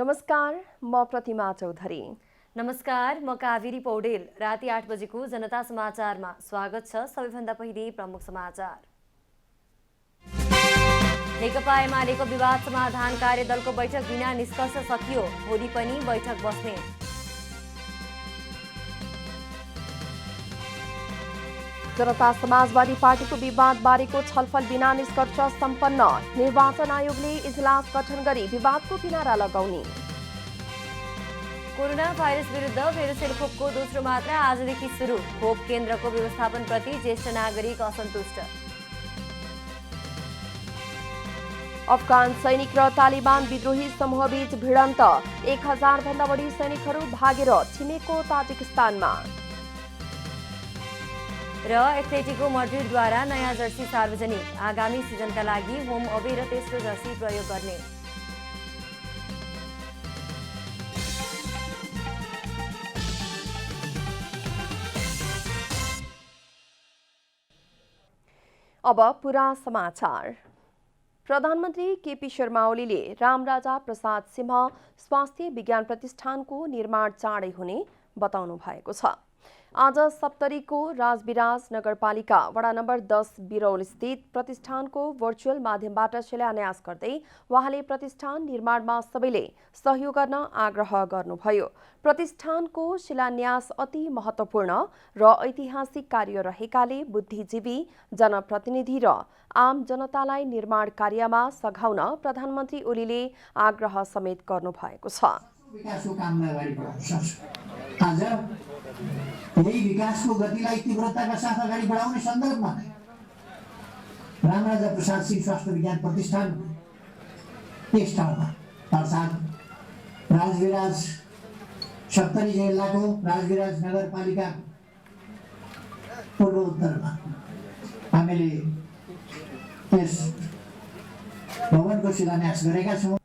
नमस्कार, म प्रतिमा चौधरी। नमस्कार, म कावेरी पौडेल। राति 8 बजेको जनता समाचारमा स्वागत छ। सबैभन्दा पहिले प्रमुख समाचार। नेकपा एमालेको विवाद समाधान कार्यदलको बैठक बिना निष्कर्ष सकियो। भोलि पनि बैठक बस्ने। जनता समाजवादी पार्टीको विवादबारेको छलफल बिना निष्कर्ष सम्पन्न। निर्वाचन आयोगले इजलास गठन गरी विवादको किनारा लगाउने। कोरोना भाइरस विरुद्ध भेरोसेल खोपको दोस्रो मात्रा आजदेखि सुरु। खोप केन्द्रको व्यवस्थापनप्रति ज्येष्ठ नागरिक असन्तुष्ट। अफगान सैनिक र तालिबान विद्रोही समूहबीच भिडन्त। 1000 भन्दा बढी सैनिकहरू भागेर छिमेको ताजिकिस्तानमा। र एथलेटिको मड्रिडद्वारा नयाँ जर्सी सार्वजनिक। आगामी सिजनका लागि होम अवे र तेस्रो जर्सी प्रयोग गर्ने। अब पूरा समाचार। प्रधानमन्त्री केपी शर्मा ओलीले रामराजा प्रसाद सिंह स्वास्थ्य विज्ञान प्रतिष्ठानको निर्माण चाँडै हुने बताउनु भएको छ। आज सप्तरीको राजविराज नगरपालिका वडा नम्बर 10 बिरौल स्थित प्रतिष्ठानको भर्चुअल माध्यमबाट शिलान्यास गर्दै उहाँले प्रतिष्ठान निर्माणमा सबैले सहयोग गर्न आग्रह गर्नुभयो। प्रतिष्ठानको शिलान्यास अति महत्त्वपूर्ण र ऐतिहासिक कार्य रहेकाले बुद्धिजीवी, जनप्रतिनिधि र आम जनतालाई निर्माण कार्यमा सघाउन प्रधानमन्त्री ओलीले आग्रह समेत गर्नुभएको छ। विकासको कामलाई अगाडि बढाउन सक्छ। आज यही विकासको गतिलाई तीव्रताका साथ अगाडि बढाउने सन्दर्भमा रामराजा प्रसाद सिंह स्वास्थ्य विज्ञान प्रतिष्ठान यस ठाउँमा अर्थात् राजविराज सप्तरी जिल्लाको राजविराज नगरपालिका पूर्व उत्तरमा हामीले यस भवनको शिलान्यास गरेका छौँ।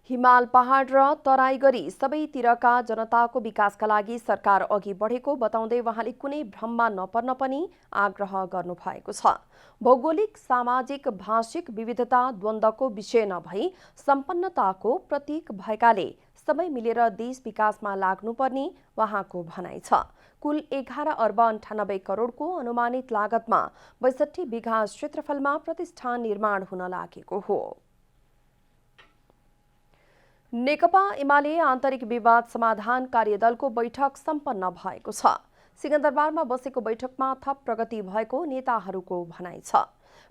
हिमाल पहाड र तराई गरी सबैतिरका जनताको विकासका लागि सरकार अघि बढेको बताउँदै उहाँले कुनै भ्रममा नपर्न पनि आग्रह गर्नुभएको छ। भौगोलिक, सामाजिक, भाषिक विविधता द्वन्द्वको विषय नभई सम्पन्नताको प्रतीक भएकाले सबै मिलेर देश विकासमा लाग्नुपर्ने उहाँको भनाइ छ। कुल 11 अर्ब 98 करोडको अनुमानित लागतमा 62 बिघा क्षेत्रफलमा प्रतिष्ठान निर्माण हुन लागेको हो। नेकपा एमाले आन्तरिक विवाद समाधान कार्यदलको बैठक सम्पन्न भएको छ। सिंहदरबारमा बसेको बैठकमा थप प्रगति भएको नेताहरूको भनाइ छ।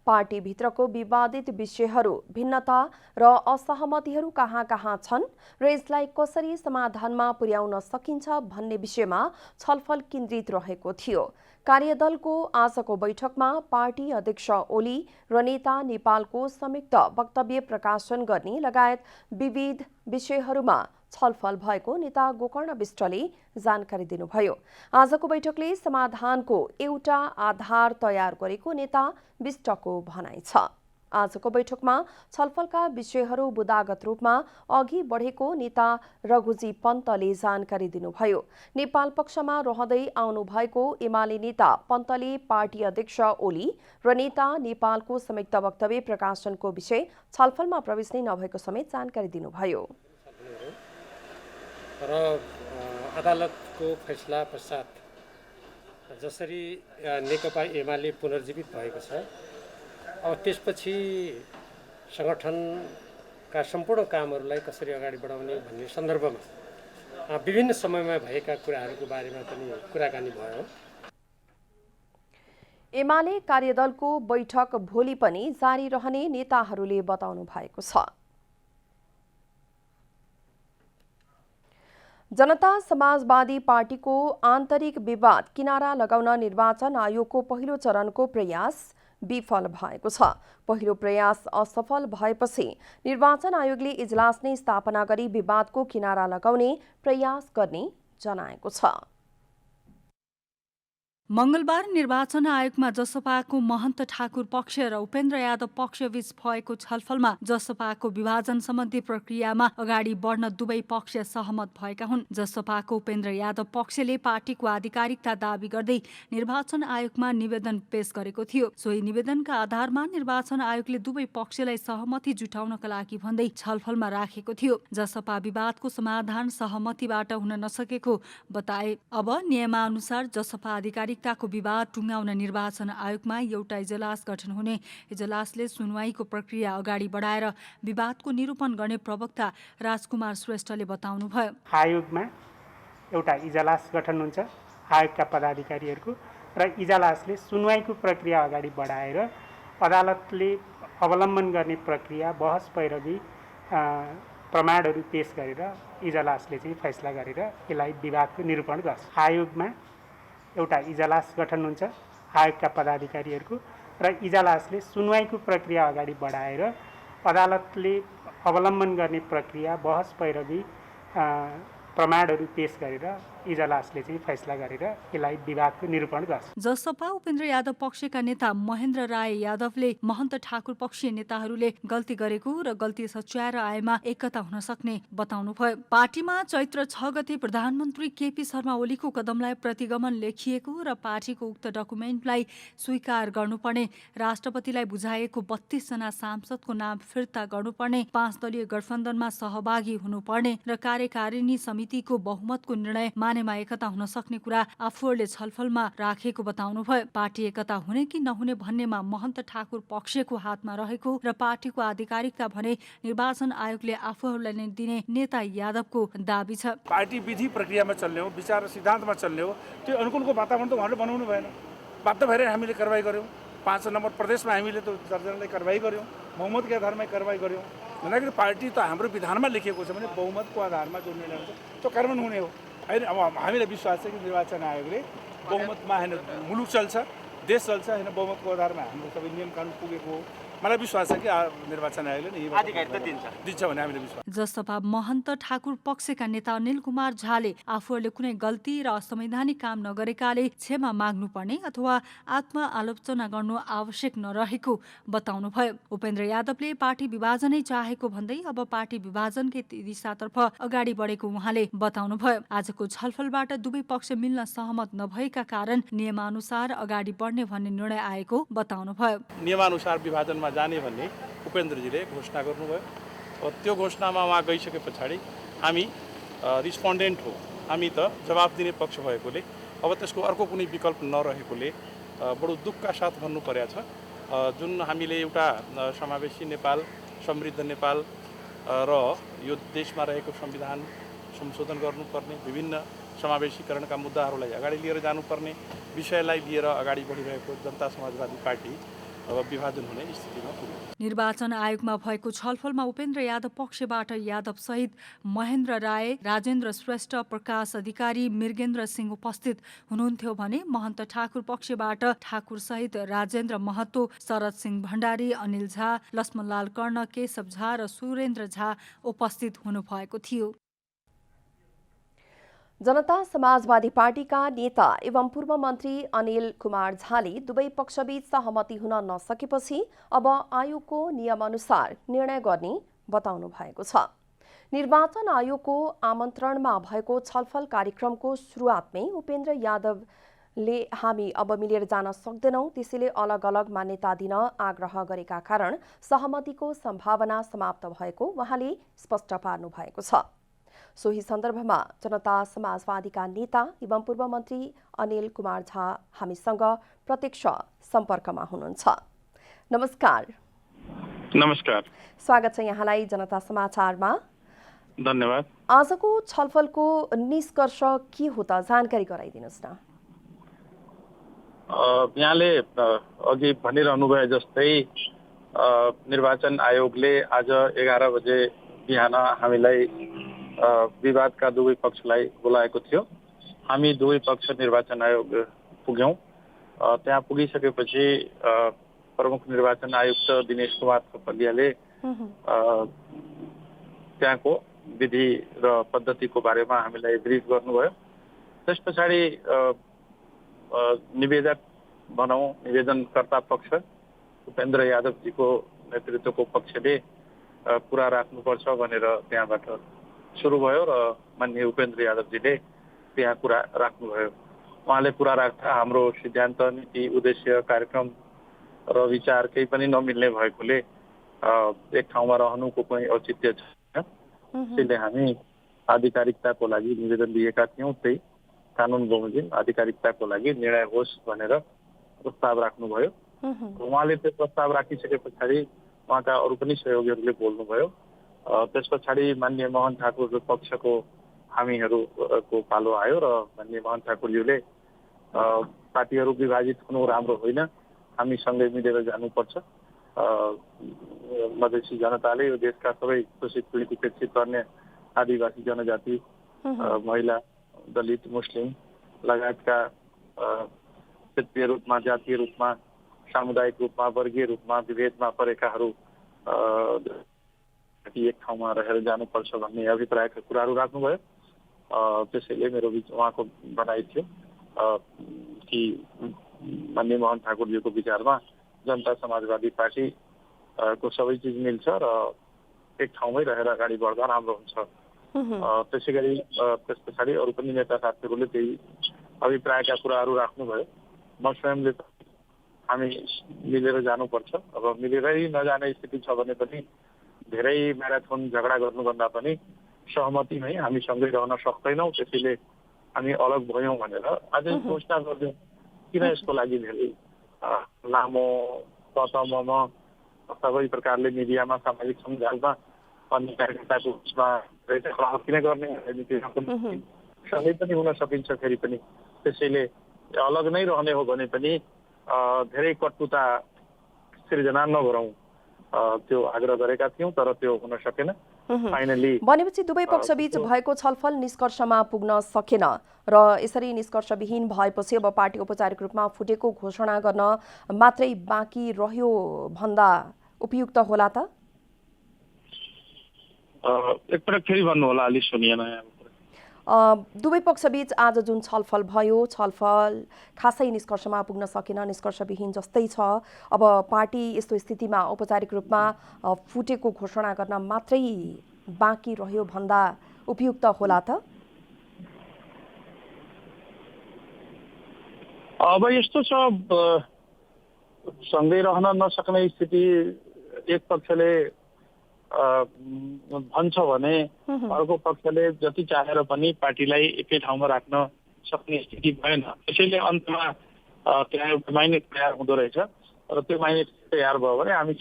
पार्टीभित्रको विवादित विषयहरू, भिन्नता र असहमतिहरू कहाँ कहाँ छन् र यसलाई कसरी समाधानमा पुर्याउन सकिन्छ भन्ने विषयमा छलफल केन्द्रित रहेको थियो। कार्यदलको आजको बैठकमा पार्टी अध्यक्ष ओली र नेता नेपालको संयुक्त वक्तव्य प्रकाशन गर्ने लगायत विविध विषयहरूमा छलफल भएको नेता गोकर्ण विष्टले जानकारी दिनुभयो। आजको बैठकले समाधानको एउटा आधार तयार गरेको नेता विष्टको भनाइ छ। आजको बैठकमा छलफलका विषयहरू बुदागत रूपमा अघि बढेको नेता रघुजी पन्तले जानकारी दिनुभयो। नेपाल पक्षमा रहँदै आउनुभएको एमाले नेता पन्तले पार्टी अध्यक्ष ओली र नेता नेपालको संयुक्त वक्तव्य प्रकाशनको विषय छलफलमा प्रवेश नै नभएको समेत जानकारी दिनुभयो। र अदालतको फैसला पश्चात जसरी नेकपा एमाले पुनर्जीवित भएको छ, अब त्यसपछि सङ्गठनका सम्पूर्ण कामहरूलाई कसरी अगाडि बढाउने भन्ने सन्दर्भमा विभिन्न समयमा भएका कुराहरूको बारेमा पनि कुराकानी भयो। एमाले कार्यदलको बैठक भोलि पनि जारी रहने नेताहरूले बताउनु भएको छ। जनता समाजवादी पार्टीको आन्तरिक विवाद किनारा लगाउन निर्वाचन आयोगको पहिलो चरणको प्रयास विफल भएको छ। पहिलो प्रयास असफल भएपछि निर्वाचन आयोगले इजलास नै स्थापना गरी विवादको किनारा लगाउने प्रयास गर्ने जनाएको छ। मंगलबार निर्वाचन आयोगमा जसपाको महन्त ठाकुर पक्ष र उपेन्द्र यादव पक्षबीच भएको छलफलमा जसपाको विभाजन सम्बन्धी प्रक्रियामा अगाडि बढ्न दुवै पक्ष सहमत भएका हुन्। जसपाको उपेन्द्र यादव पक्षले पार्टीको आधिकारिकता दावी गर्दै निर्वाचन आयोगमा निवेदन पेश गरेको थियो। सोही निवेदनका आधारमा निर्वाचन आयोगले दुवै पक्षलाई सहमति जुटाउनका लागि भन्दै छलफलमा राखेको थियो। जसपा विवादको समाधान सहमतिबाट हुन नसकेको बताए। अब नियमानुसार जसपा आधिकारिकताको विवाद टुङ्गाउन निर्वाचन आयोगमा एउटा इजलास गठन हुने। इजलासले सुनवाईको प्रक्रिया अगाडि बढाएर विवादको निरूपण गर्ने प्रवक्ता राजकुमार श्रेष्ठले बताउनुभयो। आयोगमा एउटा इजलास गठन हुन्छ आयोगका पदाधिकारीहरूको र इजलासले सुनवाईको प्रक्रिया अगाडि बढाएर अदालतले अवलम्बन गर्ने प्रक्रिया बहस पैरवी प्रमाणहरू पेश गरेर इजलासले चाहिँ फैसला गरेर यसलाई विवादको निरूपण गर्छ। आयोगमा एउटा इजलास गठन हुन्छ आयोगका पदाधिकारीहरूको र इजलासले सुनवाईको प्रक्रिया अगाडि बढाएर अदालतले अवलम्बन गर्ने प्रक्रिया बहस पैरवी प्रमाणहरू पेश गरेर इजलासले चाहिँ फैसला गरेर यसलाई विवादको निरूपण गर्छ। जसपा उपेन्द्र यादव पक्षका नेता महेन्द्र राय यादवले महन्त ठाकुर पक्षीय नेताहरूले गल्ती गरेको र गल्ती सच्याएर आएमा एकता हुन सक्ने बताउनुभयो। पार्टीमा चैत्र 6 गते प्रधानमन्त्री केपी शर्मा ओलीको कदमलाई प्रतिगमन लेखिएको र पार्टीको उक्त डकुमेन्टलाई स्वीकार गर्नुपर्ने, राष्ट्रपतिलाई बुझाएको 32 जना सांसदको नाम फिर्ता गर्नुपर्ने, 5 दलीय गठबन्धनमा सहभागी हुनुपर्ने र कार्यकारिणी समितिको बहुमतको निर्णय मानेमा एकता हुन सक्ने कुरा आफूहरूले छलफलमा राखेको बताउनुभयो। पार्टी एकता हुने कि नहुने भन्नेमा महन्त ठाकुर पक्षको हातमा रहेको र पार्टीको आधिकारिकता भने निर्वाचन आयोगले आफूहरूलाई नै दिने नेता यादवको दावी छ। पार्टी विधि प्रक्रियामा चल्ने हो, विचार सिद्धान्तमा चल्ने हो। त्यो अनुकूलको वातावरण त उहाँले बनाउनु भएन। बाध्य भएर हामीले कारबाही गर्यौँ। 5 नम्बर प्रदेशमा हामीले त 4 जनालाई कारबाही गर्यौँ, बहुमतको आधारमा कारबाही गर्यौँ। भन्दाखेरि पार्टी त हाम्रो विधानमा लेखिएको छ भने बहुमतको आधारमा जो निर्णय हुन्छ त्यो कार्यान्वयन हुने हो। होइन, अब हामीलाई विश्वास छ कि निर्वाचन आयोगले बहुमतमा होइन मुलुक चल्छ, देश चल्छ, होइन बहुमतको आधारमा हाम्रो सबै नियम कानुन पुगेको हो। मलाई विश्वास छ कि निर्वाचन आयोगले आधिकारिकता दिन्छ भन्ने हामीले विश्वास। जसपा महन्त ठाकुर पक्षका नेता अनिल कुमार झाले आफूहरूले कुनै गल्ती र असंवैधानिक काम नगरेकाले क्षमा माग्नुपर्ने अथवा आत्मआलोचना गर्नु आवश्यक नरहेको बताउनुभयो। उपेन्द्र यादवले पार्टी विभाजनै चाहेको भन्दै अब पार्टी विभाजनकै दिशातर्फ अगाडि बढेको उहाँले बताउनुभयो। आजको छलफलबाट दुवै पक्ष मिल्न सहमत नभएका कारण नियमानुसार अगाडि बढ्ने भन्ने निर्णय आएको बताउनुभयो। नियमानुसार विभाजनमा जाने भन्ने उपेन्द्रजीले घोषणा गर्नुभयो। त्यो घोषणामा उहाँ गइसके पछाडि हामी रिस्पोन्डेन्ट हो, हामी त जवाब दिने पक्ष भएकोले अब त्यसको अर्को कुनै विकल्प नरहेकोले बडो दुःखका साथ भन्नु परेको छ। जुन हामीले एउटा समावेशी नेपाल, समृद्ध नेपाल र यो देशमा रहेको संविधान संशोधन गर्नुपर्ने, विभिन्न समावेशीकरणका मुद्दाहरूलाई अगाडि लिएर जानुपर्ने विषयलाई लिएर अगाडि बढिरहेको जनता समाजवादी पार्टी अब विभाजन हुने स्थितिमा पुग्यो। निर्वाचन आयोगमा भएको छलफलमा उपेन्द्र यादव पक्षबाट यादव सहित महेन्द्र राय, राजेन्द्र श्रेष्ठ, प्रकाश अधिकारी, मृगेन्द्र सिंह उपस्थित हुनुहुन्थ्यो भने महन्त ठाकुर पक्षबाट ठाकुर सहित राजेन्द्र महतो, शरद सिंह भण्डारी, अनिल झा, लक्ष्मणलाल कर्ण, केशव झा र सुरेन्द्र झा उपस्थित हुनुभएको थियो। जनता समाजवादी पार्टीका नेता एवं पूर्व मन्त्री अनिल कुमार झाले दुवै पक्षबीच सहमति हुन नसकेपछि अब आयोगको नियमअनुसार निर्णय गर्ने बताउनु भएको छ। निर्वाचन आयोगको आमन्त्रणमा भएको छलफल कार्यक्रमको सुरुवातमै उपेन्द्र यादवले हामी अब मिलेर जान सक्दैनौं, त्यसैले अलग अलग मान्यता दिन आग्रह गरेका कारण सहमतिको सम्भावना समाप्त भएको उहाँले स्पष्ट पार्नु भएको छ। सोही सन्दर्भमा जनता समाजवादीका नेता एवं पूर्व मन्त्री अनिल कुमार झा हामीसँग प्रत्यक्ष सम्पर्कमा हुनुहुन्छ। नमस्कार। नमस्कार, स्वागत छ यहाँलाई जनता समाचारमा। धन्यवाद। आजको छलफलको निष्कर्ष के हो त जानकारी गराइदिनुस् न। यहाँले अघि भनिरहनु भए जस्तै निर्वाचन आयोगले आज 11 बजे बिहान हामीलाई विवादका दुवै पक्षलाई बोलाएको थियो। हामी दुवै पक्ष निर्वाचन आयोग पुग्यौं। त्यहाँ पुगिसकेपछि प्रमुख निर्वाचन आयुक्त दिनेश कुमार थपलियाले त्यहाँको विधि र पद्धतिको बारेमा हामीलाई ब्रिफ गर्नुभयो। त्यस पछाडि निवेदक भनौँ, निवेदनकर्ता पक्ष उपेन्द्र यादवजीको नेतृत्वको पक्षले कुरा राख्नुपर्छ भनेर त्यहाँबाट सुरु भयो र माननीय उपेन्द्र यादवजीले त्यहाँ कुरा राख्नुभयो। उहाँले कुरा राख्दा हाम्रो सिद्धान्त, नीति, उद्देश्य, कार्यक्रम र विचार केही पनि नमिल्ने भएकोले एक ठाउँमा रहनुको कुनै औचित्य छैन। त्यसले हामी आधिकारिकताको लागि निवेदन दिएका थियौँ। त्यही कानुन बमोजिम आधिकारिकताको लागि निर्णय होस् भनेर प्रस्ताव राख्नुभयो। उहाँले त्यो प्रस्ताव राखिसके पछाडि उहाँका अरू पनि सहयोगीहरूले बोल्नुभयो। त्यस पछाडि माननीय मोहन ठाकुरको पक्षको हामीहरूको पालो आयो र माननीय मोहन ठाकुरज्यूले पार्टीहरू विभाजित हुनु राम्रो होइन, हामी सँगै मिलेर जानुपर्छ। मधेसी जनताले यो देशका सबै शोषित पीडित उपेक्षित अन्य आदिवासी जनजाति, महिला, दलित, मुस्लिम लगायतका क्षेत्रीय रूपमा, जातीय रूपमा, सामुदायिक रूपमा, वर्गीय रूपमा विभेदमा परेकाहरू एक ठाउँमा रहेर जानुपर्छ भन्ने अभिप्रायका कुराहरू राख्नुभयो। त्यसैले मेरो बिच उहाँको भनाइ थियो कि माननीय मोहन ठाकुरजीको विचारमा जनता समाजवादी पार्टी को सबै चिज मिल्छ र एक ठाउँमै रहेर अगाडि बढ्दा राम्रो हुन्छ। त्यसै गरी त्यस पछाडि अरू पनि नेता साथीहरूले त्यही अभिप्रायका कुराहरू राख्नुभयो। म स्वयंले हामी मिलेर जानुपर्छ। अब मिलेरै नजाने स्थिति छ भने पनि धेरै म्याराथन झगडा गर्नुभन्दा पनि सहमतिमै हामी सँगै रहन सक्दैनौँ, त्यसैले हामी अलग भयौँ भनेर अझै घोषणा गरिदियौँ। किन यसको लागि धेरै लामो ततमम सबै प्रकारले मिडियामा, सामाजिक सञ्जालमा अन्य कार्यकर्ताको उसमा किन गर्ने सँगै पनि हुन सकिन्छ फेरि पनि। त्यसैले अलग नै रहने हो भने पनि धेरै कटुता सिर्जना नगरौँ त्यो आग्रह गरेका थियौँ, तर त्यो हुन सकेन। फाइनली भनेपछि दुवै पक्षबीच भएको छलफल निष्कर्षमा पुग्न सकेन र यसरी निष्कर्षविहीन भएपछि अब पार्टी औपचारिक रूपमा फुटेको घोषणा गर्न मात्रै बाँकी रह्यो भन्दा उपयुक्त होला त? एकपटक फेरि भन्नु होला, अलि सुनिएन। दुवै पक्षबीच आज जुन छलफल भयो, छलफल खासै निष्कर्षमा पुग्न सकेन, निष्कर्षविहीन जस्तै छ। अब पार्टी यस्तो स्थितिमा औपचारिक रूपमा फुटेको घोषणा गर्न मात्रै बाँकी रह्यो भन्दा उपयुक्त होला त? अब यस्तो छ, सँगै रहन नसक्ने स्थिति एक पक्षले भन्छ भने अर्को पक्षले जति चाहेर पनि पार्टीलाई एकै ठाउँमा राख्न सक्ने स्थिति भएन। त्यसैले अन्तमा त्यहाँ एउटा माइनेट तयार हुँदो रहेछ र त्यो माइनेट तयार भयो भने हामी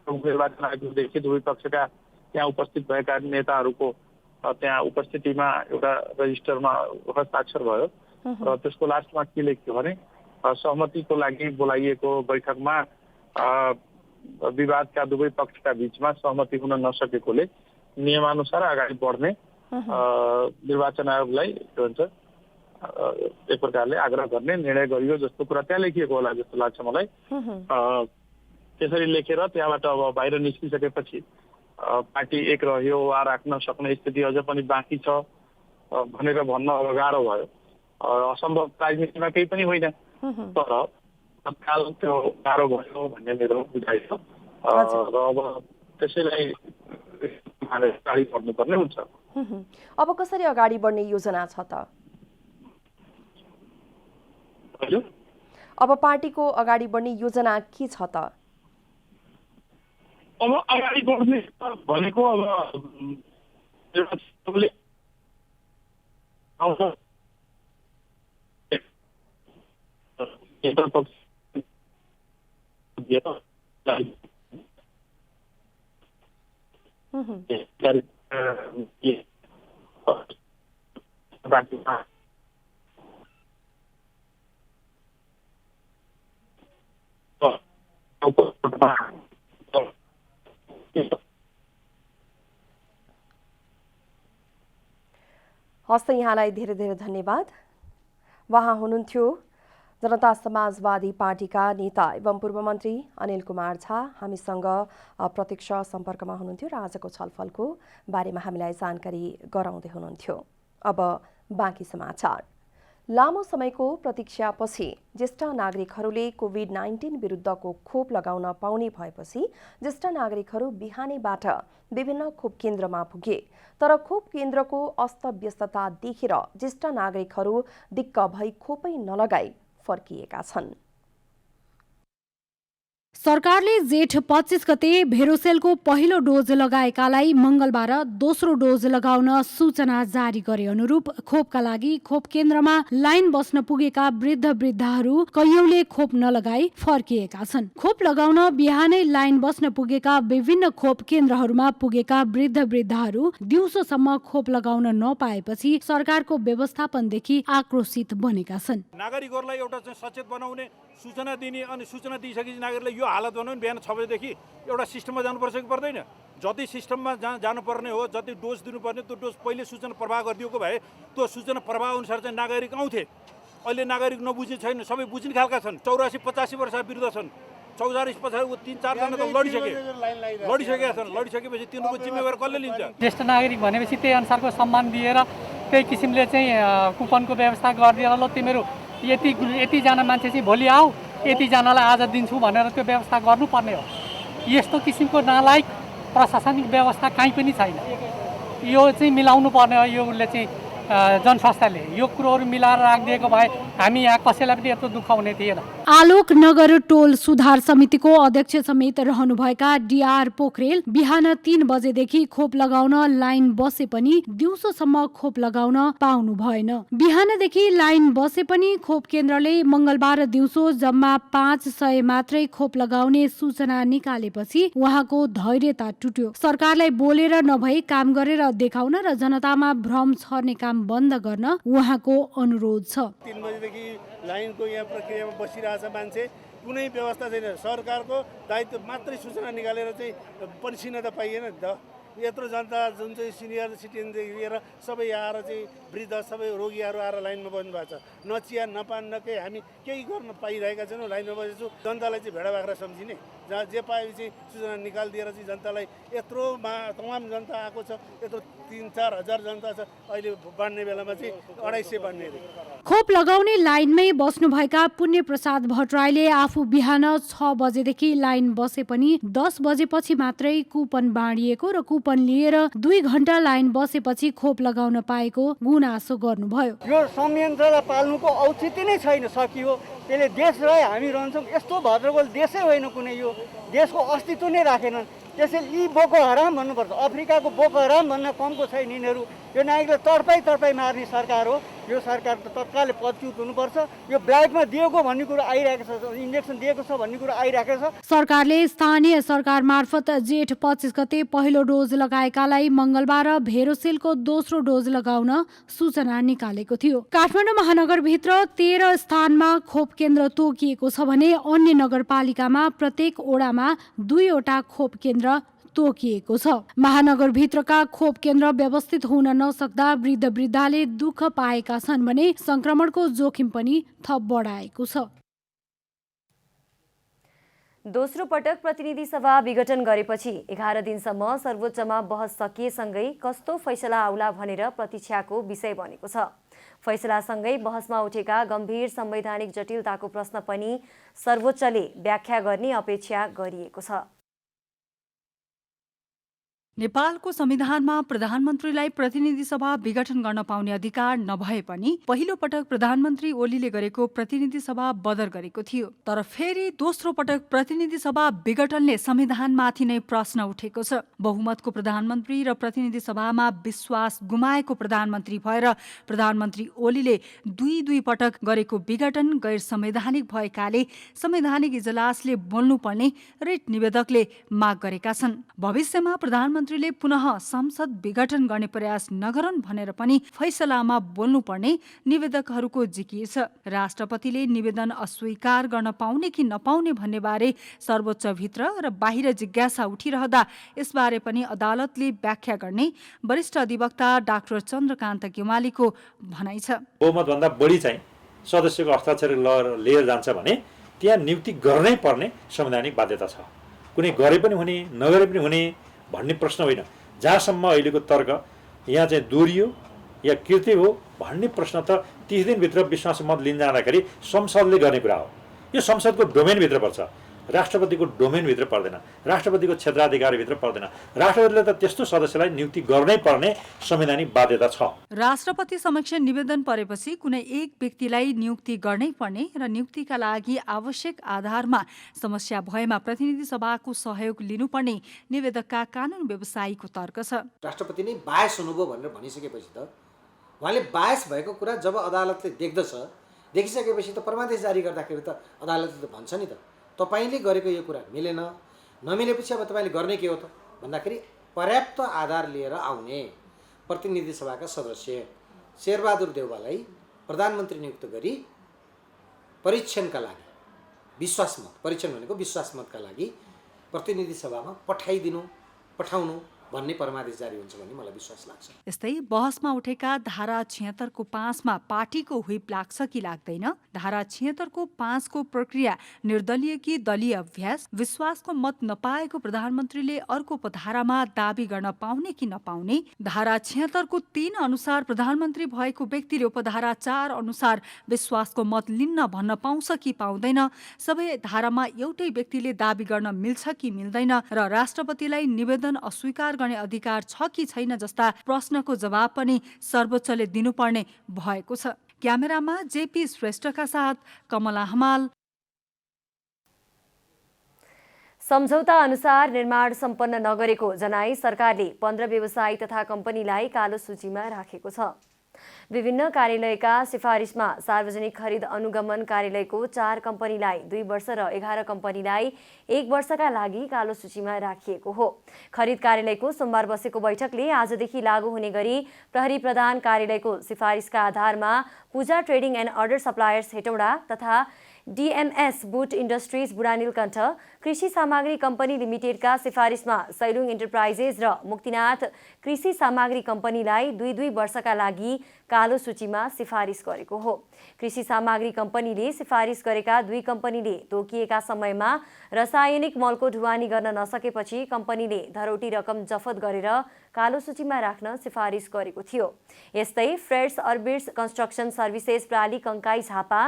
निर्वाचन आयोगदेखि दुवै पक्षका त्यहाँ उपस्थित भएका नेताहरूको त्यहाँ उपस्थितिमा एउटा रजिस्टरमा हस्ताक्षर भयो र त्यसको लास्टमा के लेख्यो भने सहमतिको लागि बोलाइएको बैठकमा विवादका दुवै पक्षका बीचमा सहमति हुन नसकेकोले नियमानुसार अगाडि बढ्ने निर्वाचन आयोगलाई के भन्छ एक प्रकारले आग्रह गर्ने निर्णय गरियो जस्तो कुरा त्यहाँ लेखिएको होला जस्तो लाग्छ मलाई। त्यसरी लेखेर त्यहाँबाट अब बाहिर निस्किसकेपछि पार्टी एक रह्यो वा राख्न सक्ने स्थिति अझ पनि बाँकी छ भनेर भन्न अब गाह्रो भयो। असम्भव राजनीतिमा केही पनि होइन, तर तत्काल त्यो गाह्रो भयो भन्ने मेरो बुझाइ छ र अब त्यसैलाई अगाडि बढ्नुपर्ने हुन्छ। अब कसरी अगाडि बढ्ने योजना छ त? अब पार्टीको अगाडि बढ्ने योजना के छ त? अब अगाडि बढ्ने भनेको अब हस्त यहाँलाई धेरै धेरै धन्यवाद। वहाँ हुनुहुन्थ्यो जनता समाजवादी पार्टीका नेता एवं पूर्व मन्त्री अनिल कुमार झा। हामीसँग प्रत्यक्ष सम्पर्कमा हुनुहुन्थ्यो र आजको छलफलको बारेमा हामीलाई जानकारी गराउँदै हुनुहुन्थ्यो। अब बाँकी समाचार। लामो समयको प्रतीक्षापछि ज्येष्ठ नागरिकहरूले कोभिड-19 विरुद्धको खोप लगाउन पाउने भएपछि ज्येष्ठ नागरिकहरू बिहानैबाट विभिन्न खोप केन्द्रमा पुगे। तर खोप केन्द्रको अस्तव्यस्तता देखेर ज्येष्ठ नागरिकहरू दिक्क भई खोपै नलगाई फर्किएका छन्। सरकारले जेठ 25 गते भेरोसेलको पहिलो डोज लगाएकालाई मंगलबार दोस्रो डोज लगाउन सूचना जारी गरे अनुरूप खोपका लागि खोप केन्द्रमा लाइन बस्न पुगेका वृद्धहरू कैयौंले खोप नलगाई फर्किएका छन्। खोप लगाउन बिहानै लाइन बस्न पुगेका विभिन्न खोप केन्द्रहरूमा पुगेका वृद्धहरू दिउँसोसम्म खोप लगाउन नपाएपछि सरकारको व्यवस्थापनदेखि आक्रोशित बनेका छन्। नागरिकहरूलाई एउटा सचेत बनाउने सूचना दिने अनि सूचना दिइसकेपछि नागरिकलाई यो हालत बनाउने बिहान 6 बजेदेखि एउटा सिस्टममा जानुपर्छ कि पर्दैन? जति सिस्टममा जानुपर्ने हो, जति डोज दिनुपर्ने त्यो डोज पहिले सूचना प्रवाह गरिदिएको भए त्यो सूचना प्रवाह अनुसार चाहिँ नागरिक आउँथे। अहिले नागरिक नबुझ्ने छैन, सबै बुझ्ने खालका छन्। 84-85 वर्ष विरुद्ध छन्। 44-50 3-4 जना त लडिसकेका छन्। लडिसकेपछि तिनीहरूको जिम्मेवार कसले लिन्छ? ज्येष्ठ नागरिक भनेपछि त्यही अनुसारको सम्मान दिएर त्यही किसिमले चाहिँ कुपनको व्यवस्था गरिदिएर ल तिमीहरू यतिजना मान्छे चाहिँ भोलि आऊ, यतिजनालाई आज दिन्छु भनेर त्यो व्यवस्था गर्नुपर्ने हो। यस्तो किसिमको नालायक प्रशासनिक व्यवस्था कहीँ पनि छैन। यो चाहिँ मिलाउनु पर्ने हो। यो उसले चाहिँ जनस्वास्थ्यले यो कुरोहरू मिलाएर राखिदिएको भए हामी यहाँ कसैलाई पनि यत्रो दुःख हुने थिएन। आलोक नगर टोल सुधार समितिको अध्यक्ष समेत रहनुभएका डीआर पोखरेल बिहान 3 बजेदेखि खोप लगाउन लाइन बसे पनि दिउँसोसम्म खोप लगाउन पाउनु भएन। बिहानदेखि लाइन बसे पनि खोप केन्द्रले मंगलबार दिउँसो जम्मा 500 मात्रै खोप लगाउने सूचना निकालेपछि उहाँको धैर्यता टुट्यो। सरकारलाई बोलेर नभई काम गरेर देखाउन र जनतामा भ्रम छर्ने काम बन्द गर्न उहाँको अनुरोध छ। 3 बजेदेखि लाइनको यहाँ प्रक्रियामा बसिरहेछ मान्छे, कुनै व्यवस्था छैन। सरकारको दायित्व मात्रै सूचना निकालेर चाहिँ परिसीन त पाइएन नि त। यत्रो जनता जुन चाहिँ सिनियर सिटिजनदेखि लिएर सबै आएर चाहिँ वृद्ध सबै रोगीहरू आएर लाइनमा बस्नु भएको छ। न चिया न पान न केही हामी केही गर्न पाइरहेका छैनौँ। लाइनमा बसेछु। जनतालाई चाहिँ भेडा बाख्रा सम्झिने, जहाँ जे पाए चाहिँ सूचना निकालिदिएर चाहिँ जनतालाई यत्रो तमाम जनता आएको छ, यत्रो 3-4 हजार जनता छ। अहिले बाँड्ने बेलामा चाहिँ 250 बाँड्ने। खोप लगाउने लाइनमै बस्नुभएका पुण्य प्रसाद भट्टराईले आफू बिहान 6 बजेदेखि लाइन बसे पनि 10 बजेपछि मात्रै कुपन बाँडिएको र कुपन लिएर 2 घण्टा लाइन बसेपछि खोप लगाउन पाएको गुनासो गर्नुभयो। यो संयन्त्रलाई पाल्नुको औचित्य नै छैन, सकियो। त्यसले देश रहे हामी रहन्छौँ। यस्तो भद्रगोल देशै होइन कुनै, यो देशको अस्तित्व नै राखेनन्। त्यसैले यी बोको हराम भन्नुपर्छ। अफ्रिकाको बोको हराम भन्न कमको छैन यिनीहरू। यो नागरिकलाई तडपाई मार्ने सरकार हो। यो सरकार त तत्कालै पदच्युत हुनुपर्छ। यो ब्ल्याकमा दिएको भन्ने कुरो आइरहेको छ, इन्जेक्सन दिएको छ भन्ने कुरो आइरहेको छ। सरकारले स्थानीय सरकार मार्फत जेठ 25 गते पहिलो डोज लगाएकालाई मंगलबार भेरोसेलको दोस्रो डोज लगाउन सूचना निकालेको थियो। काठमाडौँ महानगरभित्र 13 स्थानमा खोप केन्द्र तोकिएको छ भने अन्य नगरपालिकामा प्रत्येक ओडामा 2 वटा खोप केन्द्र तोकिएको छ। महानगरभित्रका खोप केन्द्र व्यवस्थित हुन नसक्दा वृद्धले दुःख पाएका छन् भने संक्रमणको जोखिम पनि थप बढाएको छ। दोस्रो पटक प्रतिनिधि सभा विघटन गरेपछि 11 दिनसम्म सर्वोच्चमा बहस सकिएसँगै कस्तो फैसला आउला भनेर प्रतीक्षाको विषय बनेको छ। फैसलासँगै बहसमा उठेका गम्भीर संवैधानिक जटिलताको प्रश्न पनि सर्वोच्चले व्याख्या गर्ने अपेक्षा गरिएको छ। नेपालको संविधानमा प्रधानमन्त्रीलाई प्रतिनिधि सभा विघटन गर्न पाउने अधिकार नभए पनि पहिलो पटक प्रधानमन्त्री ओलीले गरेको प्रतिनिधि सभा बदर गरेको थियो। तर फेरि दोस्रो पटक प्रतिनिधि सभा विघटनले संविधानमाथि नै प्रश्न उठेको छ। बहुमतको प्रधानमन्त्री र प्रतिनिधि सभामा विश्वास गुमाएको प्रधानमन्त्री भएर प्रधानमन्त्री ओलीले दुई पटक गरेको विघटन गैर संवैधानिक भएकाले संवैधानिक इजलासले बोल्नुपर्ने रिट निवेदकले माग गरेका छन्। भविष्यमा प्रधानमन्त्रीले पुनः संसद विघटन गर्ने प्रयास नगरून् भनेर पनि फैसलामा बोल्नुपर्ने निवेदकहरूको जिकिर छ। राष्ट्रपतिले निवेदन अस्वीकार गर्न पाउने कि नपाउने भन्ने बारे सर्वोच्चभित्र र बाहिर जिज्ञासा उठिरहँदा यसबारे पनि अदालतले व्याख्या गर्ने वरिष्ठ अधिवक्ता डाक्टर चन्द्रकान्त गेवालीको भनाइ छ। बहुमतभन्दा बढी चाहिँ सदस्यको हस्ताक्षर लिएर जान्छ भने त्यहाँ नियुक्ति गर्नै पर्ने संवैधानिक बाध्यता छ। कुनै गरे पनि हुने नगरे पनि हुने भन्ने प्रश्न होइन। जहाँसम्म अहिलेको तर्क यहाँ चाहिँ दोहोरियो या कृत्रिम हो भन्ने प्रश्न त 30 दिनभित्र विश्वास मत लिन जाँदाखेरि संसदले गर्ने कुरा हो। यो संसदको डोमेनभित्र पर्छ, राष्ट्रपतिको डोमेनभित्र पर्दैन, राष्ट्रपतिको क्षेत्राधिकारभित्र पर्दैन। राष्ट्रपतिले त त्यस्तो सदस्यलाई नियुक्ति गर्नै पर्ने संवैधानिक बाध्यता छ। राष्ट्रपति समक्ष निवेदन परेपछि कुनै एक व्यक्तिलाई नियुक्ति गर्नै पर्ने र नियुक्तिका लागि आवश्यक आधारमा समस्या भएमा प्रतिनिधि सभाको सहयोग लिनुपर्ने निवेदकका कानुन व्यवसायीको तर्क छ। राष्ट्रपति नै बायस हुनुभयो भनेर भनिसकेपछि त उहाँले बायस भएको कुरा जब अदालतले देखिसकेपछि त परमादेश जारी गर्दाखेरि त अदालतले त भन्छ नि त तपाईले गरेको यो कुरा मिलेन, नमिलेपछि अब तपाईले गर्ने के हो त भन्दाखेरि पर्याप्त आधार लिएर आउने प्रतिनिधि सभाका सदस्य शेरबहादुर देउवालाई प्रधानमन्त्री नियुक्त गरी परीक्षणका लागि परीक्षण भनेको विश्वास मतका लागि प्रतिनिधि सभामा पठाउनु भन्ने परमादेश जारी हुन्छ भन्ने मलाई विश्वास लाग्छ। यस्तै बहसमा उठेका धारा 76 को 5 मा पार्टीको हुइप लाग्छ कि लाग्दैन? धारा 76 को 5 को प्रक्रिया निर्दलीय कि दलीय अभ्यास, विश्वासको मत नपाएको प्रधानमन्त्रीले अर्को उपधारामा दाबी गर्न पाउने कि नपाउने, धारा 76 को 3 अनुसार प्रधानमन्त्री भएको व्यक्तिले उपधारा 4 अनुसार विश्वासको मत लिन्न भन्न पाउँछ कि पाउँदैन, सबै धारामा एउटै व्यक्तिले दाबी गर्न मिल्छ कि मिल्दैन र राष्ट्रपतिलाई निवेदन अस्वीकार गर्ने अधिकार छ कि छैन जस्ता प्रश्नको जवाब पनि सर्वोच्चले दिनुपर्ने भएको छ। क्यामेरामा जेपी श्रेष्ठका साथ कमला हमाल। सम्झौता अनुसार निर्माण सम्पन्न नगरेको जनाई सरकारले 15 व्यवसायी तथा कम्पनीलाई कालो सूचीमा राखेको छ। विभिन्न कार्यालयका सिफारिसमा सार्वजनिक खरिद अनुगमन कार्यालयको 4 कम्पनीलाई 2 वर्ष र 11 कम्पनीलाई 1 वर्षका लागि कालो सूचीमा राखिएको हो। खरिद कार्यालयको सोमबार बसेको बैठकले आजदेखि लागू हुने गरी प्रहरी प्रधान कार्यालयको सिफारिसका आधारमा Puja trading and order suppliers Hetauda तथा DMS बुट इन्डस्ट्रिज बुढानीलकण्ठ, कृषि सामग्री कम्पनी लिमिटेडका सिफारिसमा सैलुङ इन्टरप्राइजेज र मुक्तिनाथ कृषि सामग्री कम्पनीलाई 2-2 वर्षका लागि कालो सूचीमा सिफारिस गरेको हो। कृषि सामग्री कम्पनीले सिफारिस गरेका 2 कम्पनीले तोकिएका समयमा रासायनिक मलको ढुवानी गर्न नसकेपछि कम्पनीले धरोटी रकम जफत गरेर कालो सूचीमा राख्न सिफारिस गरेको थियो। यस्तै फ्रेड्स अर्बिट्स कन्स्ट्रक्सन सर्भिसेज प्राली कङ्काई झापा,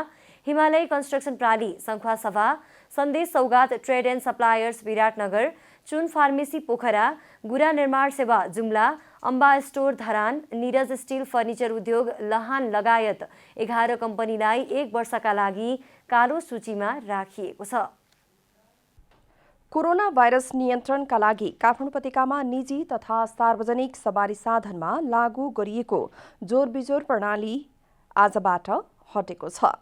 हिमालय कन्स्ट्रक्सन प्राली Sankhuwa Sabha, Sandesh Saugat trade and suppliers Biratnagar, Chun pharmacy Pokhara, गुरा निर्माण सेवा Jumla, Amba store Dharan, Niraj steel furniture उद्योग लहान लगायत 11 कम्पनीलाई 1 वर्षका लागि कालो सूचीमा राखिएको छ। कोरोना भाइरस नियन्त्रणका लागि काठमाडौँ उपत्यकामा निजी तथा सार्वजनिक सवारी साधनमा लागू गरिएको जोरबिजोर प्रणाली आजबाट हटेको छ।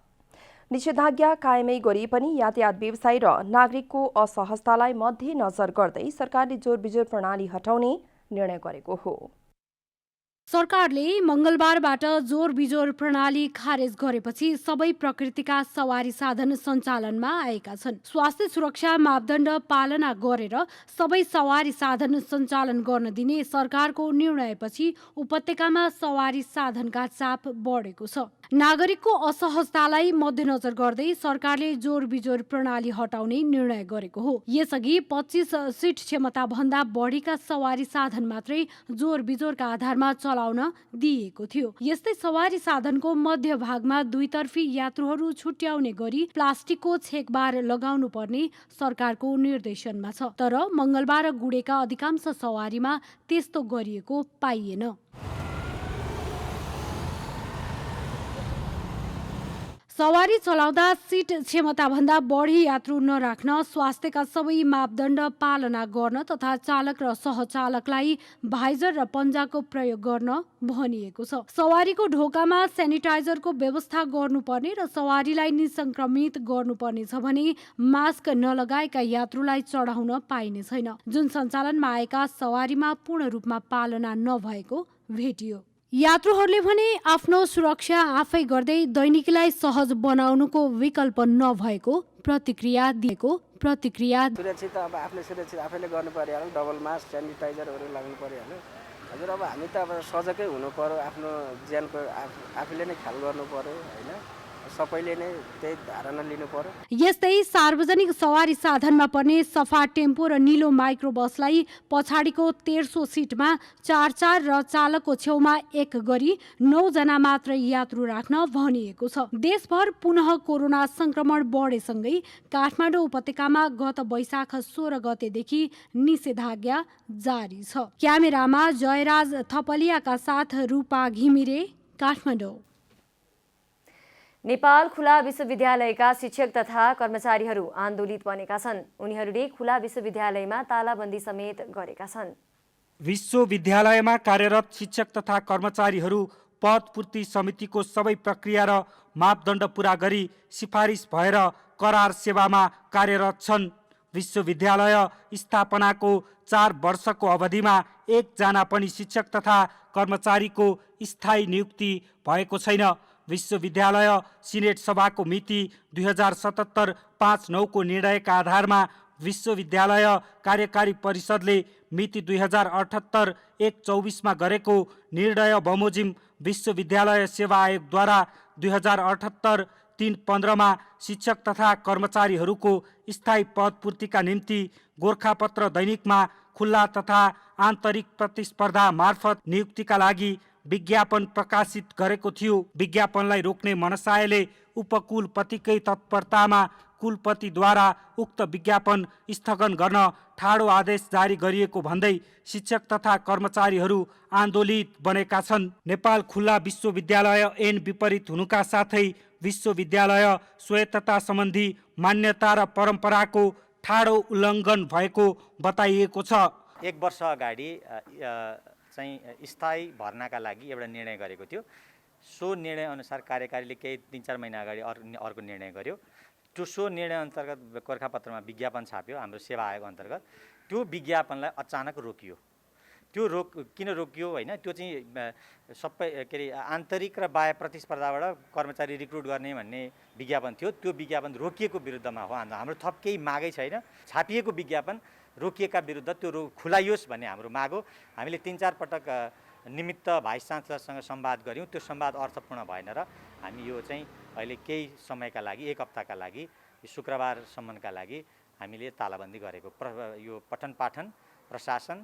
निषेधाज्ञा कायमै गरिए पनि यातायात व्यवसायी र नागरिकको असहजतालाई मध्यनजर गर्दै सरकारले जोरबिजोर प्रणाली हटाउने निर्णय गरेको हो। सरकारले मंगलबारबाट जोर बिजोर प्रणाली खारेज गरेपछि सबै प्रकृतिका सवारी साधन सञ्चालनमा आएका छन्। स्वास्थ्य सुरक्षा मापदण्ड पालना गरेर सबै सवारी साधन सञ्चालन गर्न दिने सरकारको निर्णयपछि उपत्यकामा सवारी साधनका चाप बढेको छ। नागरिकको असहजतालाई मध्यनजर गर्दै सरकारले जोर बिजोर प्रणाली हटाउने निर्णय गरेको हो। यसअघि 25 सिट क्षमता भन्दा बढीका सवारी साधन मात्रै जोर बिजोरका आधारमा चलाउन दिइएको थियो। यस्तै सवारी साधनको मध्य भागमा दुईतर्फी यात्रुहरू छुट्याउने गरी प्लास्टिकको छेकबार लगाउनु पर्ने सरकारको निर्देशनमा छ। तर मंगलबार गुडेका अधिकांश सवारीमा त्यस्तो गरिएको पाइएन। सवारी चलाउँदा सिट क्षमता भन्दा बढी यात्रु नराख्न, स्वास्थ्यका सबै मापदण्ड पालना गर्न तथा चालक र सहचालकलाई भाइजर र पन्जाको प्रयोग गर्न भनिएको छ। सवारीको ढोकामा सेनिटाइजरको व्यवस्था गर्नुपर्ने र सवारीलाई निसंक्रमित गर्नुपर्नेछ भने मास्क नलगाएका यात्रुलाई चढाउन पाइने छैन, जुन सञ्चालनमा आएका सवारीमा पूर्ण रूपमा पालना नभएको भेटियो। यात्रुहरूले भने आफ्नो सुरक्षा आफै गर्दै दैनिकीलाई सहज बनाउनुको विकल्प नभएको प्रतिक्रिया दिएको। सुरक्षित अब आफूले सुरक्षित आफैले गर्नु पर्यो होला, डबल मास्क सेनिटाइजरहरू लाग्नु पर्यो होला। हजुर अब हामी त अब सजगै हुनु पर्यो, आफ्नो ज्यानको आफूले नै ख्याल गर्नु पर्यो हैन। सबैले नै त्यही धारणा लिनु पर्यो। यस्तै सार्वजनिक सवारी साधनमा पर्ने सफा टेम्पो र निलो माइक्रो बसलाई पछाडिको तेर्सो सिटमा 4-4 र चालकको छेउमा 1 गरी 9 जना मात्र यात्रु राख्न भनिएको छ। देशभर पुनः कोरोना संक्रमण बढेसँगै काठमाडौँ उपत्यकामा गत वैशाख 16 गतेदेखि निषेधाज्ञा जारी छ। क्यामेरामा जयराज थपलियाका साथ रूपा घिमिरे, काठमाडौँ। नेपाल खुला विश्वविद्यालयका शिक्षक तथा कर्मचारीहरू आन्दोलित बनेका छन्। उनीहरूले खुला विश्वविद्यालयमा तालाबन्दी समेत गरेका छन्। विश्वविद्यालयमा कार्यरत शिक्षक तथा कर्मचारीहरू पदपूर्ति समितिको सबै प्रक्रिया र मापदण्ड पूरा गरी सिफारिस भएर करार सेवामा कार्यरत छन्। विश्वविद्यालय स्थापनाको 4 वर्षको अवधिमा 1 जना पनि शिक्षक तथा कर्मचारीको स्थायी नियुक्ति भएको छैन। विश्वविद्यालय सिनेट सभाको मिति 2077 5/9 को निर्णयका आधारमा विश्वविद्यालय कार्यकारी परिषदले मिति 2078 1/24 मा गरेको निर्णय बमोजिम विश्वविद्यालय सेवा आयोगद्वारा 2078 3/15 मा शिक्षक तथा कर्मचारीहरूको स्थायी पदपूर्तिका निम्ति गोरखापत्र दैनिकमा खुल्ला तथा आन्तरिक प्रतिस्पर्धा मार्फत नियुक्तिका लागि विज्ञापन प्रकाशित गरेको थियो। विज्ञापनलाई रोक्ने मनसायले उपकुलपतिकै तत्परतामा कुलपतिद्वारा उक्त विज्ञापन स्थगन गर्न ठाडो आदेश जारी गरिएको भन्दै शिक्षक तथा कर्मचारीहरू आन्दोलित बनेका छन्। नेपाल खुल्ला विश्वविद्यालय ऐन विपरीत हुनुका साथै विश्वविद्यालय स्वायत्तता सम्बन्धी मान्यता र परम्पराको ठाडो उल्लङ्घन भएको बताइएको छ। 1 वर्ष अगाडि चाहिँ स्थायी भर्नाका लागि एउटा निर्णय गरेको थियो। सो निर्णय अनुसार कार्यकारीले केही 3-4 महिना अगाडि अर्को निर्णय गर्यो। त्यो सो निर्णय अन्तर्गत गोरखापत्रमा विज्ञापन छाप्यो हाम्रो सेवा आयोग अन्तर्गत। त्यो विज्ञापनलाई अचानक रोकियो। त्यो किन रोकियो होइन, त्यो चाहिँ सबै के अरे आन्तरिक र बाह्य प्रतिस्पर्धाबाट कर्मचारी रिक्रुट गर्ने भन्ने विज्ञापन थियो। त्यो विज्ञापन रोकिएको विरुद्धमा हो। हाम्रो थप केही मागै छैन। छापिएको विज्ञापन रोकिएका विरुद्ध त्यो खुलाइयोस् भन्ने हाम्रो माग हो। हामीले 3-4 पटक निमित्त भाइस चान्सलरसँग संवाद गऱ्यौँ। त्यो संवाद अर्थपूर्ण भएन र हामी यो चाहिँ अहिले केही समयका लागि 1 हप्ताका लागि शुक्रबारसम्मका लागि हामीले तालाबन्दी गरेको। यो पठन पाठन प्रशासन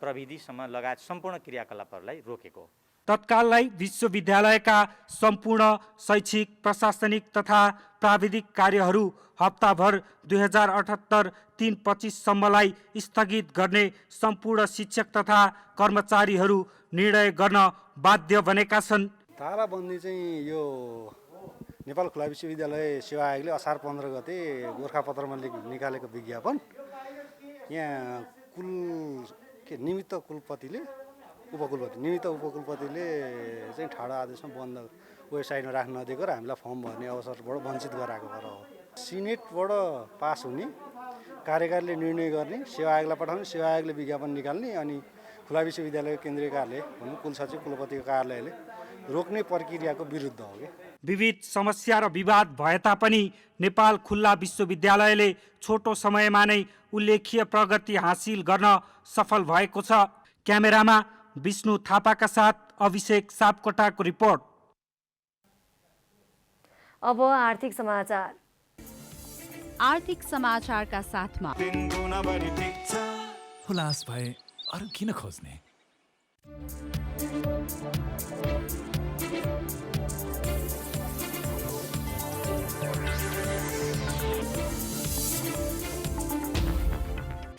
प्रविधिसम्म लगायत सम्पूर्ण क्रियाकलापहरूलाई रोकेको। तत्काललाई विश्वविद्यालयका सम्पूर्ण शैक्षिक प्रशासनिक तथा प्राविधिक कार्यहरू हप्ताभर 2078 3/25 सम्मलाई स्थगित गर्ने सम्पूर्ण शिक्षक तथा कर्मचारीहरू निर्णय गर्न बाध्य बनेका छन्। तालाबन्दी चाहिँ यो नेपाल खुला विश्वविद्यालय सेवा आयोगले असार 15 गते गोरखापत्रमा निकालेको विज्ञापन यहाँ निमित्त उपकुलपतिले चाहिँ ठाडो आदेशमा बन्द वेबसाइटमा राख्न नदिएको र हामीलाई फर्म भर्ने अवसरबाट वञ्चित गराएको भएर हो। सिनेटबाट पास हुने, कार्यकारीले निर्णय गर्ने, सेवा आयोगलाई पठाउने, सेवा आयोगले विज्ञापन निकाल्ने, अनि खुला विश्वविद्यालय केन्द्रीय कार्यालय भनौँ कुलसचिव कुलपतिको कार्यालयले रोक्ने प्रक्रियाको विरुद्ध हो। विविध समस्या र विवाद भए तापनि नेपाल खुल्ला विश्वविद्यालयले छोटो समयमा नै उल्लेख्य प्रगति हासिल गर्न सफल भएको छ। क्यामेरामा विष्णु थापाका साथ अभिषेक सापकोटाको रिपोर्ट। अब आर्थिक समाचार। आर्थिक समाचारका साथमा हुलास भए अरु किन खोज्ने।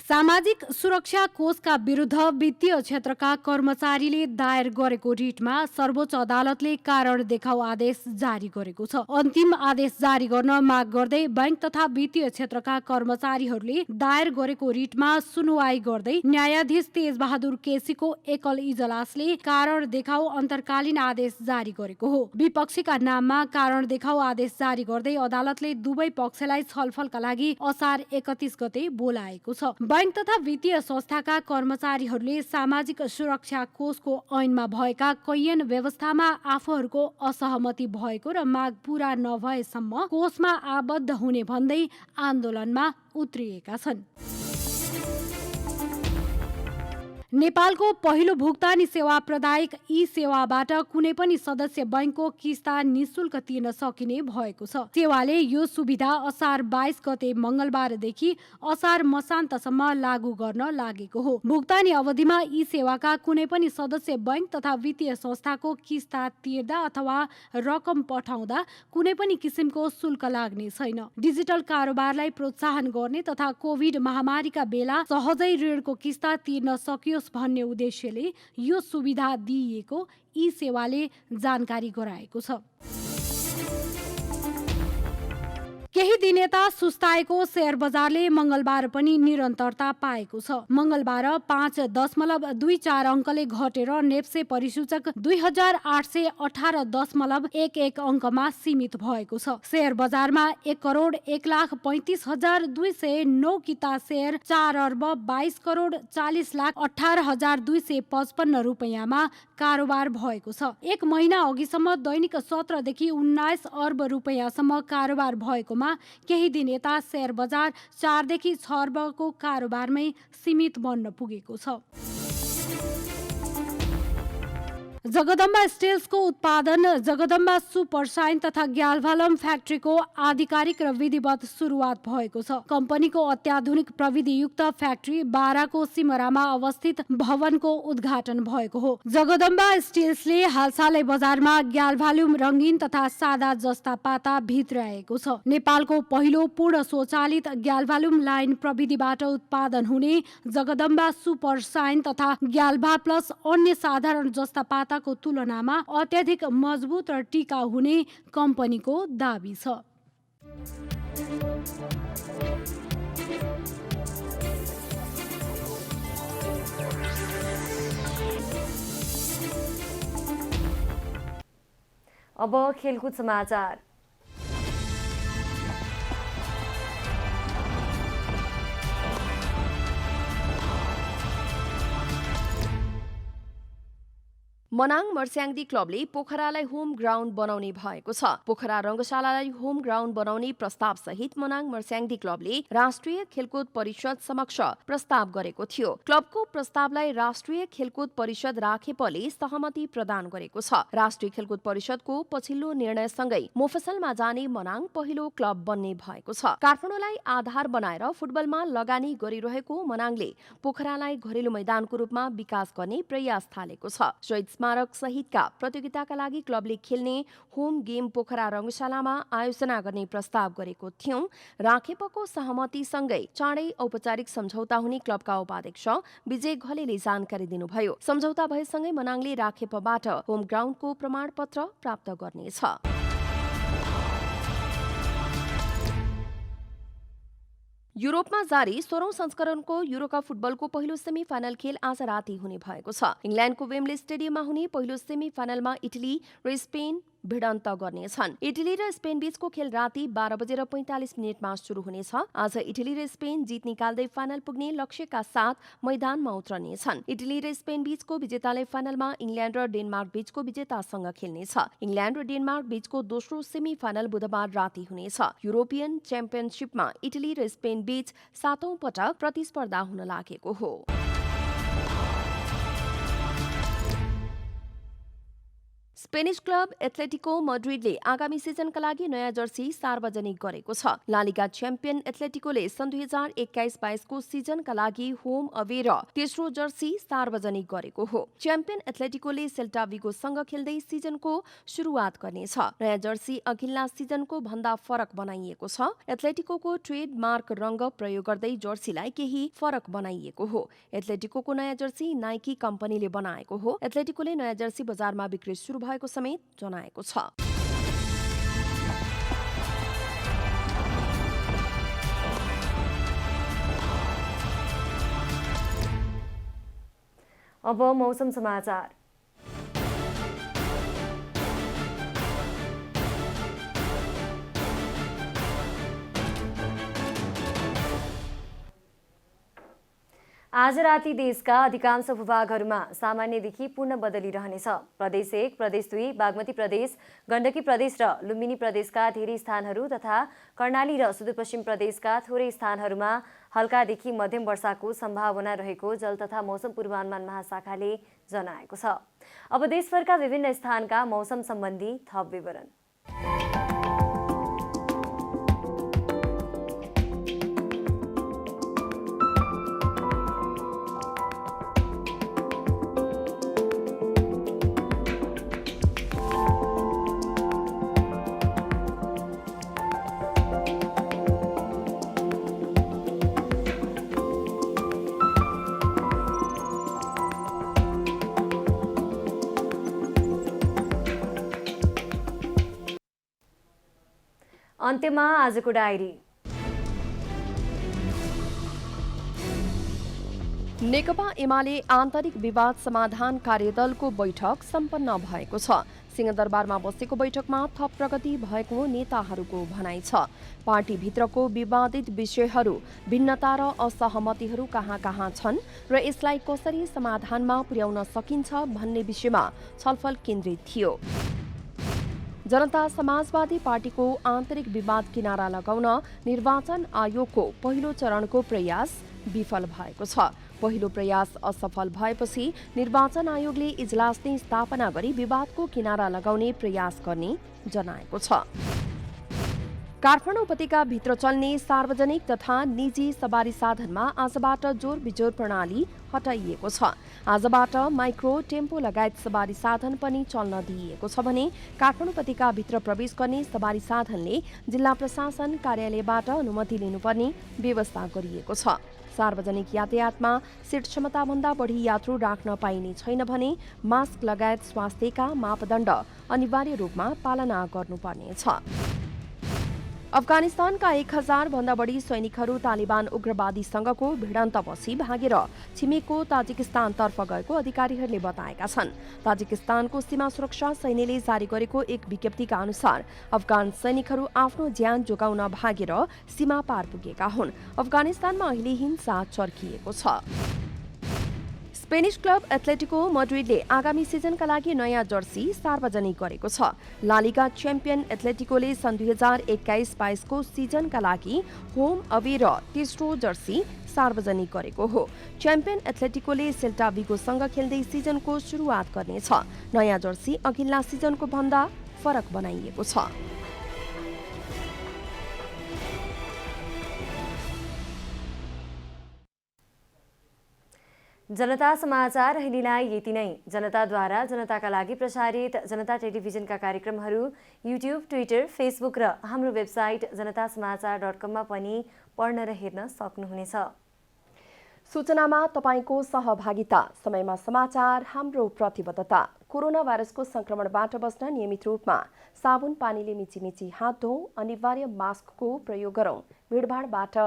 सामाजिक सुरक्षा कोषका विरुद्ध वित्तीय क्षेत्रका कर्मचारीले दायर गरेको रिटमा सर्वोच्च अदालतले कारण देखाउ आदेश जारी गरेको छ। अन्तिम आदेश जारी गर्न माग गर्दै बैंक तथा वित्तीय क्षेत्रका कर्मचारीहरूले दायर गरेको रिटमा सुनवाई गर्दै न्यायाधीश तेजबहादुर केसीको एकल इजलासले कारण देखाउ अन्तर्कालीन आदेश जारी गरेको हो। विपक्षीका नाममा कारण देखाउ आदेश जारी गर्दै अदालतले दुवै पक्षलाई छलफलका लागि असार 31 गते बोलाएको छ। बैंक तथा वित्तीय संस्थाका कर्मचारीहरूले सामाजिक सुरक्षा कोषको ऐनमा भएका कैयन व्यवस्थामा आफूहरूको असहमति भएको र माग पूरा नभएसम्म कोषमा आबद्ध हुने भन्दै आन्दोलनमा उत्रिएका छन्। नेपालको पहिलो भुक्तानी सेवा प्रदायक ई सेवाबाट कुनै पनि सदस्य बैंकको किस्ता निशुल्क तिर्न सकिने भएको छ। सेवाले यो सुविधा असार 22 गते मंगलबारदेखि असार मसान्तसम्म लागू गर्न लागेको हो। भुक्तानी अवधिमा ई सेवाका कुनै पनि सदस्य बैंक तथा वित्तीय संस्थाको किस्ता तिर्दा अथवा रकम पठाउँदा कुनै पनि किसिमको शुल्क लाग्ने छैन। डिजिटल कारोबारलाई प्रोत्साहन गर्ने तथा कोभिड महामारीका बेला सहजै ऋणको किस्ता तिर्न सकियोस् भन्ने उद्देश्यले यो सुविधा दिइएको ई सेवाले जानकारी गराएको छ। केही दिन यता सुस्ताएको शेयर बजारले मंगलबार पनि निरन्तरता पाएको छ। मंगलबार 5.24 अङ्कले घटेर नेप्से परिसूचक 2818.11 अङ्कमा सीमित भएको छ। शेयर बजारमा 1,01,35,209 किता शेयर 4,22,40,18,255 रुपैयाँमा कारोबार भएको छ। एक महिना अघिसम्म दैनिक 17 देखि 19 अर्ब रुपैयाँसम्म कारोबार भएकोमा केही दिन यता शेयर बजार 4 देखि 6 अर्बको कारोबारमै सीमित बन्न पुगेको छ। जगदम्बा स्टिल्सको उत्पादन जगदम्बा सुपरसाइन तथा ग्याल्भालम फ्याक्ट्रीको आधिकारिक र विधिवत सुरुवात भएको छ। कम्पनीको अत्याधुनिक प्रविधियुक्त फ्याक्ट्री बाराको सिमरामा अवस्थित भवनको उद्घाटन भएको हो। जगदम्बा स्टिल्सले हालसालै बजारमा ग्याल्भालुम रङ्गीन तथा सादा जस्ता पाता भित्राएको छ। नेपालको पहिलो पूर्ण स्वचालित ग्याल्भालुम लाइन प्रविधिबाट उत्पादन हुने जगदम्बा सुपरसाइन तथा ग्याल्भा प्लस अन्य साधारण जस्ता पाता को तुलनामा अत्यधिक मजबुत र टिकाउ हुने कम्पनीको दाबी छ। अब खेलकुद समाचार। मनाङ मर्स्याङ्दी क्लबले पोखरालाई होम ग्राउन्ड बनाउने भएको छ। पोखरा रङ्गशालालाई होम ग्राउन्ड बनाउने प्रस्ताव सहित मनाङ मर्स्याङ्दी क्लबले राष्ट्रिय खेलकुद परिषद समक्ष प्रस्ताव गरेको थियो। क्लबको प्रस्तावलाई राष्ट्रिय खेलकुद परिषद राखेपले सहमति प्रदान गरेको छ। राष्ट्रिय खेलकुद परिषदको पछिल्लो निर्णयसँगै मोफसलमा जाने मनाङ पहिलो क्लब बन्ने भएको छ। काठमाडौँलाई आधार बनाएर फुटबलमा लगानी गरिरहेको मनाङले पोखरालाई घरेलु मैदानको रूपमा विकास गर्ने प्रयास थालेको छ। स्मारक सहितका प्रतियोगिताका लागि क्लबले खेल्ने होम गेम पोखरा रङ्गशालामा आयोजना गर्ने प्रस्ताव गरेको थियौं। राखेपको सहमतिसँगै चाँडै औपचारिक सम्झौता हुने क्लबका उपाध्यक्ष विजय घलेले जानकारी दिनुभयो। सम्झौता भएसँगै मनाङले राखेपबाट होम ग्राउन्डको प्रमाणपत्र प्राप्त गर्नेछ। युरोपमा जारी 16औं संस्करणको युरोकप फुटबलको पहिलो सेमी फाइनल खेल आज राति हुने भएको छ। इङ्ल्यान्डको वेम्बले स्टेडियममा हुने पहिलो सेमी फाइनलमा इटली र स्पेन भिडन्त गर्नेछन्। इटली र स्पेन बीचको खेल राति 12:45 सुरु हुनेछ। आज इटली र स्पेन जित निकाल्दै फाइनल पुग्ने लक्ष्यका साथ मैदानमा उत्रनेछन्। इटली र स्पेन बीचको विजेताले फाइनलमा इङ्ल्यान्ड र डेनमार्क बीचको विजेतासँग खेल्नेछ। इङ्ल्यान्ड र डेनमार्क बीचको दोस्रो सेमी फाइनल बुधबार राति हुनेछ। युरोपियन च्याम्पियनसिपमा इटली र स्पेन बीच 7औं पटक प्रतिस्पर्धा हुन लागेको हो। स्पेनिश क्लब एथलेटिको मड्रिडले आगामी सिजनका लागि नयाँ जर्सी सार्वजनिक गरेको छ। लालिगा च्याम्पियन एथलेटिकोले सन् 2021-22 को सिजनका लागि होम अवे र तेस्रो जर्सी सार्वजनिक गरेको हो। च्याम्पियन एथलेटिकोले सेल्टा विगोसँग खेल्दै सिजनको सुरुवात गर्नेछ। नयाँ जर्सी अघिल्ला सिजनको भन्दा फरक बनाइएको छ। एथलेटिकोको ट्रेडमार्क रंग प्रयोग गर्दै जर्सीलाई केही फरक बनाइएको हो। एथलेटिकोको नयाँ जर्सी नाइकी कम्पनीले बनाएको हो। एथलेटिकोले नयाँ जर्सी बजारमा बिक्री सुरु भएको समेत जनाएको छ। अब मौसम समाचार। आज राति देशका अधिकांश भूभागहरूमा सामान्यदेखि पूर्ण बदली रहनेछ। प्रदेश 1, प्रदेश 2, बागमती प्रदेश, गण्डकी प्रदेश र लुम्बिनी प्रदेशका धेरै स्थानहरू तथा कर्णाली र सुदूरपश्चिम प्रदेशका थोरै स्थानहरूमा हल्कादेखि मध्यम वर्षाको सम्भावना रहेको जल तथा मौसम पूर्वानुमान महाशाखाले जनाएको छ। अब देशभरका विभिन्न स्थानका मौसम सम्बन्धी थप विवरण। अन्त्यमा आजको डायरी। नेकपा एमाले आन्तरिक विवाद समाधान कार्यदलको बैठक सम्पन्न भएको छ। सिंहदरबारमा बसेको बैठकमा थप प्रगति भएको नेताहरूको भनाइ छ। पार्टीभित्रको विवादित विषयहरू, भिन्नता र असहमतिहरू कहाँ कहाँ छन् र यसलाई कसरी समाधानमा पुर्याउन सकिन्छ भन्ने विषयमा छलफल केन्द्रित थियो। जनता समाजवादी पार्टीको आन्तरिक विवाद किनारा लगाउन निर्वाचन आयोगको पहिलो चरणको प्रयास विफल भएको छ। पहिलो प्रयास असफल भएपछि निर्वाचन आयोगले इजलास नै स्थापना गरी विवादको किनारा लगाउने प्रयास गर्ने जनाएको छ। काठमाडौँ उपत्यकाभित्र चल्ने सार्वजनिक तथा निजी सवारी साधनमा आजबाट जोर बिजोर प्रणाली हटाइएको छ। आजबाट माइक्रो, टेम्पो लगायत सवारी साधन पनि चल्न दिइएको छ भने काठमाडौँ उपत्यकाभित्र प्रवेश गर्ने सवारी साधनले जिल्ला प्रशासन कार्यालयबाट अनुमति लिनुपर्ने व्यवस्था गरिएको छ। सार्वजनिक यातायातमा सिट क्षमताभन्दा बढी यात्रु राख्न पाइने छैन भने मास्क लगायत स्वास्थ्यका मापदण्ड अनिवार्य रूपमा पालना गर्नुपर्नेछ। अफगानिस्तानका 1000 भन्दा बढी सैनिकहरू तालिबान उग्रवादीसँगको भिडन्तपछि भागेर छिमेकको ताजिकिस्तानतर्फ गएको अधिकारीहरूले बताएका छन्। ताजिकिस्तानको सीमा सुरक्षा सैन्यले जारी गरेको एक विज्ञप्तिका अनुसार अफगान सैनिकहरू आफ्नो ज्यान जोगाउन भागेर सीमा पार पुगेका हुन्। अफगानिस्तानमा अहिले हिंसा चर्किएको छ। स्पेनिश क्लब एथलेटिको मड्रिडले आगामी सिजनका लागि नयाँ जर्सी सार्वजनिक गरेको छ। ला लिगा च्याम्पियन एथलेटिकोले सन् 2021-22 को सिजनका लागि होम अवे र तेस्रो जर्सी सार्वजनिक गरेको हो। च्याम्पियन एथलेटिकोले सेल्टा विगोसँग खेल्दै सिजनको सुरुवात गर्नेछ। नयाँ जर्सी अघिल्ला सिजनको भन्दा फरक बनाइएको छ। जनता समाचार अहिलेलाई यति नै। जनताद्वारा जनताका लागि प्रसारित जनता टेलिभिजनका कार्यक्रमहरू युट्युब, ट्विटर, फेसबुक र हाम्रो वेबसाइट जनतासमाचार.com मा पनि पढ्न र हेर्न सक्नुहुनेछ। सूचनामा तपाईको सहभागिता, समयमा समाचार हाम्रो प्रतिबद्धता। कोरोना भाइरसको संक्रमणबाट बस्न नियमित रूपमा साबुन पानीले मिचिमिची हात धौँ, अनिवार्य मास्कको प्रयोग गरौँ, भिडभाडबाट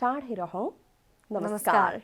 टाढै रहौँ। नमस्कार।